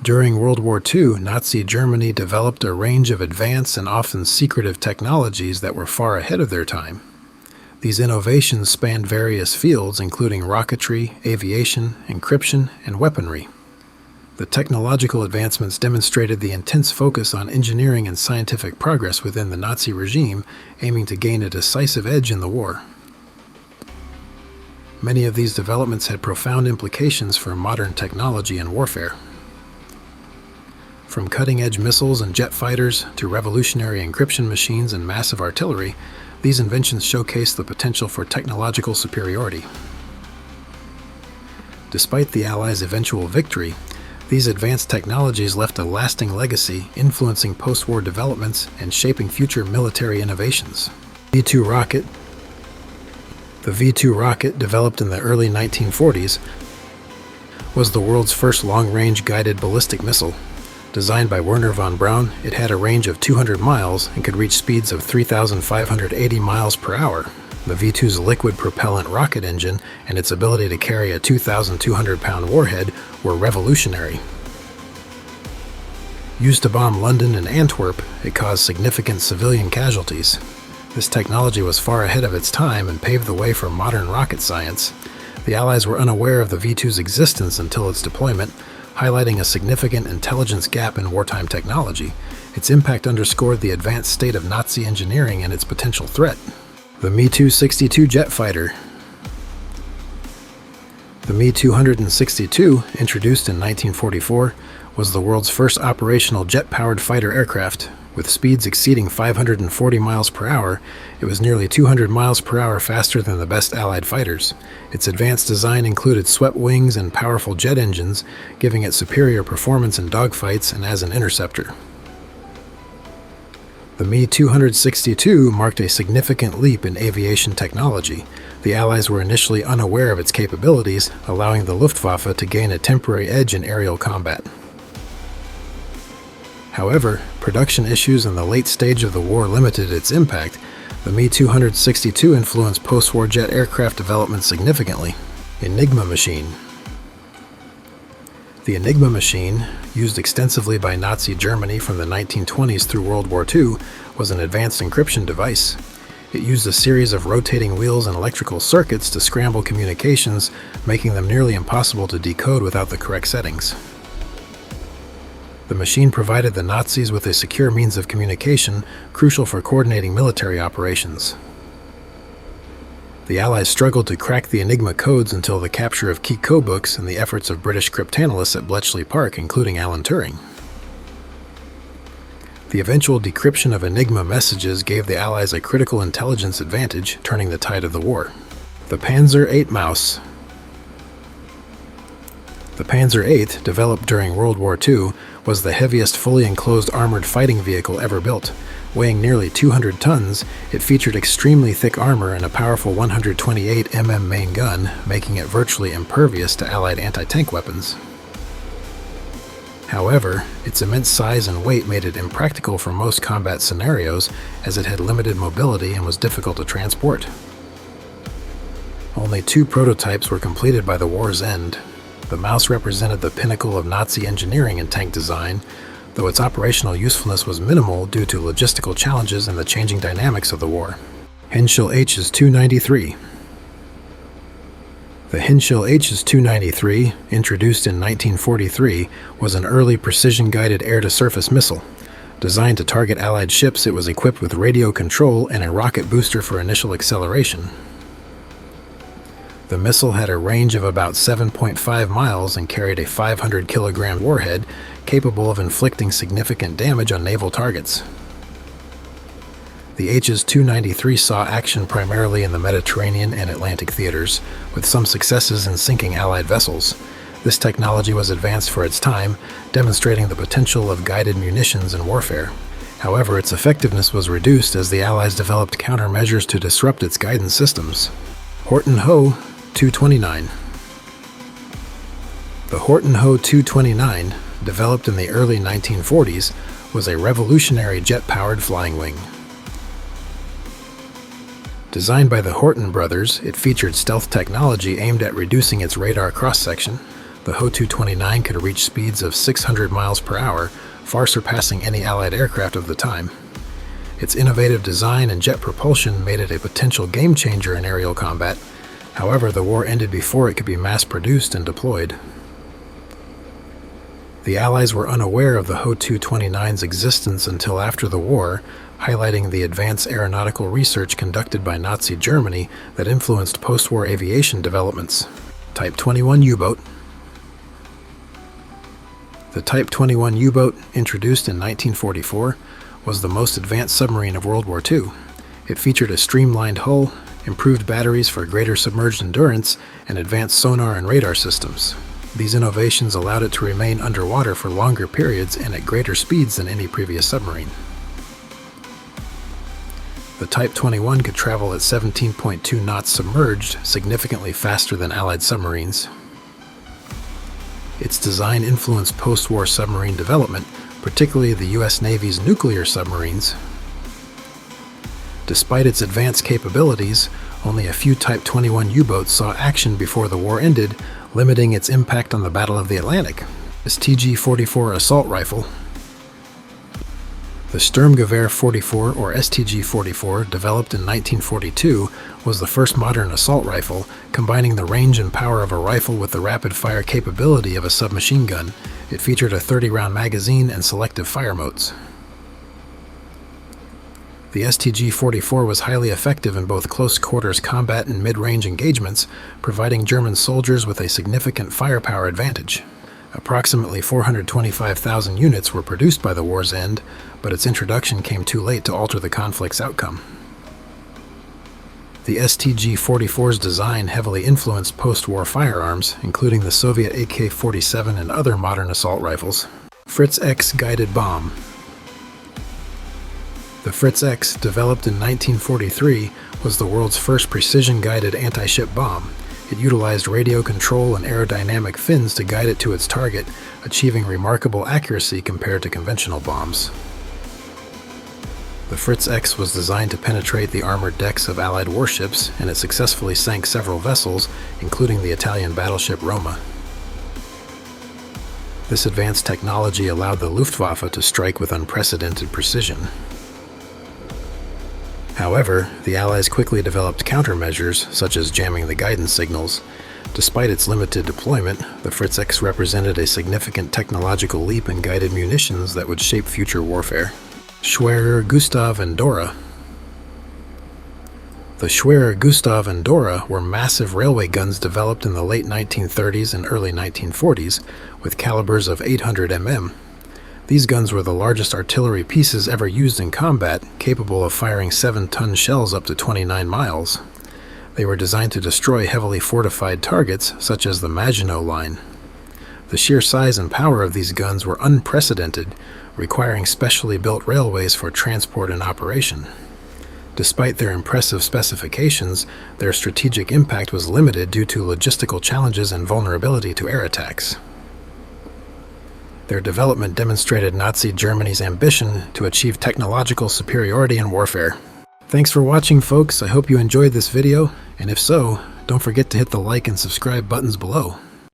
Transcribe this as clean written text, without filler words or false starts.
During World War II, Nazi Germany developed a range of advanced and often secretive technologies that were far ahead of their time. These innovations spanned various fields, including rocketry, aviation, encryption, and weaponry. The technological advancements demonstrated the intense focus on engineering and scientific progress within the Nazi regime, aiming to gain a decisive edge in the war. Many of these developments had profound implications for modern technology and warfare. From cutting-edge missiles and jet fighters to revolutionary encryption machines and massive artillery, these inventions showcase the potential for technological superiority. Despite the Allies' eventual victory, these advanced technologies left a lasting legacy, influencing post-war developments and shaping future military innovations. V-2 rocket. The V-2 rocket, developed in the early 1940s, was the world's first long-range guided ballistic missile. Designed by Wernher von Braun, it had a range of 200 miles and could reach speeds of 3,580 miles per hour. The V-2's liquid propellant rocket engine and its ability to carry a 2,200-pound warhead were revolutionary. Used to bomb London and Antwerp, it caused significant civilian casualties. This technology was far ahead of its time and paved the way for modern rocket science. The Allies were unaware of the V-2's existence until its deployment, highlighting a significant intelligence gap in wartime technology. Its impact underscored the advanced state of Nazi engineering and its potential threat. The Mi-262 jet fighter. The Mi-262, introduced in 1944, was the world's first operational jet-powered fighter aircraft. With speeds exceeding 540 miles per hour, it was nearly 200 miles per hour faster than the best Allied fighters. Its advanced design included swept wings and powerful jet engines, giving it superior performance in dogfights and as an interceptor. The Mi-262 marked a significant leap in aviation technology. The Allies were initially unaware of its capabilities, allowing the Luftwaffe to gain a temporary edge in aerial combat. However, production issues in the late stage of the war limited its impact. The Mi-262 influenced post-war jet aircraft development significantly. Enigma machine. The Enigma machine, used extensively by Nazi Germany from the 1920s through World War II, was an advanced encryption device. It used a series of rotating wheels and electrical circuits to scramble communications, making them nearly impossible to decode without the correct settings. The machine provided the Nazis with a secure means of communication, crucial for coordinating military operations. The Allies struggled to crack the Enigma codes until the capture of key codebooks and the efforts of British cryptanalysts at Bletchley Park, including Alan Turing. The eventual decryption of Enigma messages gave the Allies a critical intelligence advantage, turning the tide of the war. The Panzer VIII Maus. The Panzer VIII, developed during World War II, was the heaviest fully enclosed armored fighting vehicle ever built. Weighing nearly 200 tons, it featured extremely thick armor and a powerful 128 mm main gun, making it virtually impervious to Allied anti-tank weapons. However, its immense size and weight made it impractical for most combat scenarios, as it had limited mobility and was difficult to transport. Only 2 prototypes were completed by the war's end. The Maus represented the pinnacle of Nazi engineering and tank design, though its operational usefulness was minimal due to logistical challenges and the changing dynamics of the war. Henschel Hs 293. The Henschel Hs 293, introduced in 1943, was an early precision-guided air-to-surface missile. Designed to target Allied ships, it was equipped with radio control and a rocket booster for initial acceleration. The missile had a range of about 7.5 miles and carried a 500-kilogram warhead, capable of inflicting significant damage on naval targets. The Hs-293 saw action primarily in the Mediterranean and Atlantic theaters, with some successes in sinking Allied vessels. This technology was advanced for its time, demonstrating the potential of guided munitions in warfare. However, its effectiveness was reduced as the Allies developed countermeasures to disrupt its guidance systems. Horten Ho 229. The Horten Ho 229, developed in the early 1940s, was a revolutionary jet-powered flying wing. Designed by the Horten brothers, it featured stealth technology aimed at reducing its radar cross-section. The Ho-229 could reach speeds of 600 miles per hour, far surpassing any Allied aircraft of the time. Its innovative design and jet propulsion made it a potential game-changer in aerial combat. However, the war ended before it could be mass-produced and deployed. The Allies were unaware of the Ho-229's existence until after the war, highlighting the advanced aeronautical research conducted by Nazi Germany that influenced post-war aviation developments. Type 21 U-boat. The Type 21 U-boat, introduced in 1944, was the most advanced submarine of World War II. It featured a streamlined hull, improved batteries for greater submerged endurance, and advanced sonar and radar systems. These innovations allowed it to remain underwater for longer periods and at greater speeds than any previous submarine. The Type 21 could travel at 17.2 knots submerged, significantly faster than Allied submarines. Its design influenced post-war submarine development, particularly the U.S. Navy's nuclear submarines. Despite its advanced capabilities, only a few Type 21 U-boats saw action before the war ended, limiting its impact on the Battle of the Atlantic. STG-44 assault rifle. The Sturmgewehr 44, or STG-44, developed in 1942, was the first modern assault rifle, combining the range and power of a rifle with the rapid-fire capability of a submachine gun. It featured a 30-round magazine and selective fire modes. The STG-44 was highly effective in both close-quarters combat and mid-range engagements, providing German soldiers with a significant firepower advantage. Approximately 425,000 units were produced by the war's end, but its introduction came too late to alter the conflict's outcome. The STG-44's design heavily influenced post-war firearms, including the Soviet AK-47 and other modern assault rifles. Fritz X guided bomb. The Fritz X, developed in 1943, was the world's first precision-guided anti-ship bomb. It utilized radio control and aerodynamic fins to guide it to its target, achieving remarkable accuracy compared to conventional bombs. The Fritz X was designed to penetrate the armored decks of Allied warships, and it successfully sank several vessels, including the Italian battleship Roma. This advanced technology allowed the Luftwaffe to strike with unprecedented precision. However, the Allies quickly developed countermeasures, such as jamming the guidance signals. Despite its limited deployment, the Fritz X represented a significant technological leap in guided munitions that would shape future warfare. Schwerer, Gustav, and Dora. The Schwerer, Gustav, and Dora were massive railway guns developed in the late 1930s and early 1940s, with calibers of 800 mm. These guns were the largest artillery pieces ever used in combat, capable of firing 7-ton shells up to 29 miles. They were designed to destroy heavily fortified targets, such as the Maginot Line. The sheer size and power of these guns were unprecedented, requiring specially built railways for transport and operation. Despite their impressive specifications, their strategic impact was limited due to logistical challenges and vulnerability to air attacks. Their development demonstrated Nazi Germany's ambition to achieve technological superiority in warfare. Thanks for watching, folks. I hope you enjoyed this video, and if so, don't forget to hit the like and subscribe buttons below.